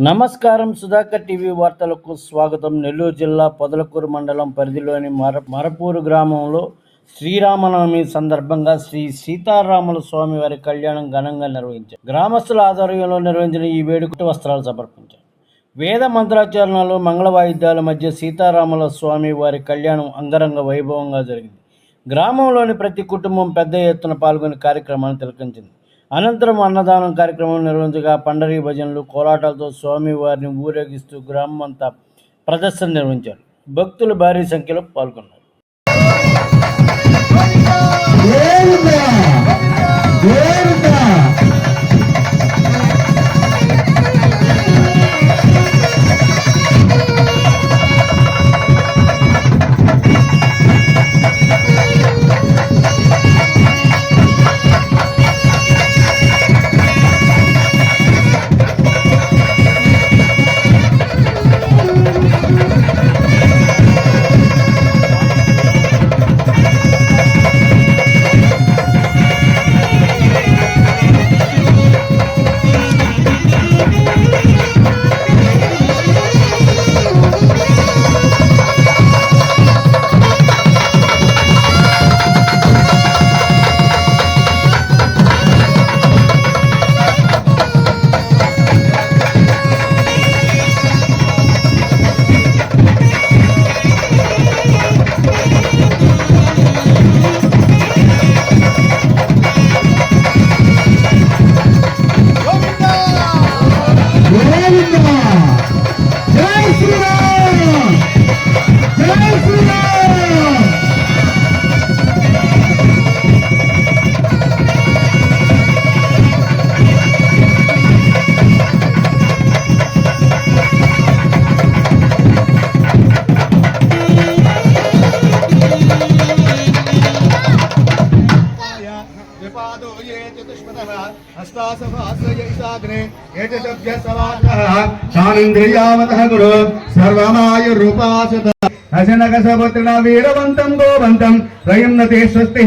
నమస్కారం. సుధాకర్ టీవీ వార్తలకు స్వాగతం. నెల్లూరు జిల్లా పొదలకూరు మండలం పరిధిలోని మరపూరు గ్రామంలో శ్రీరామనవమి సందర్భంగా శ్రీ సీతారాముల స్వామి వారి కళ్యాణం ఘనంగా నిర్వహించారు. గ్రామస్తుల ఆధ్వర్యంలో నిర్వహించిన ఈ వేడుక వస్త్రాలు సమర్పించారు. వేద మంత్రాచరణలు, మంగళ వాయిద్యాల మధ్య సీతారాముల స్వామి వారి కళ్యాణం అంగరంగ వైభవంగా జరిగింది. గ్రామంలోని ప్రతి కుటుంబం పెద్ద ఎత్తున పాల్గొని కార్యక్రమాన్ని తిలకించింది. అనంతరం అన్నదానం కార్యక్రమం నిర్వహించగా పండరీ భజనలు, కోలాటాలతో స్వామి వారిని ఊరేగిస్తూ గ్రామం అంతా ప్రదర్శన నిర్వహించారు. భక్తులు భారీ సంఖ్యలో పాల్గొన్నారు. అశనకసపుత్రిణ వీరవంతం గోవంతం రయంనతే స్వస్తి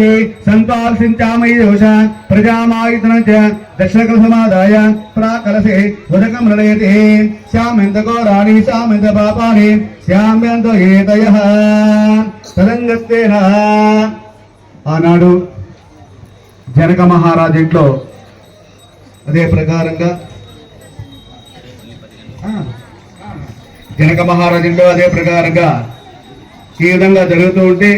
సంతాల్సించామయోష ప్రజామాయుధనం చ దక్షిణకలసమాదాయ ప్రాకలసే ఉదకం రణయతే శ్యామెంత ఘోరాణి శ్యామెంత పాపాని శ్యామెంత ఏతయః తదంగత్తేన. ఆనాడు జనక మహారాజు ఇంట్లో అదే ప్రకారంగా ఈ విధంగా జరుగుతూ ఉంటే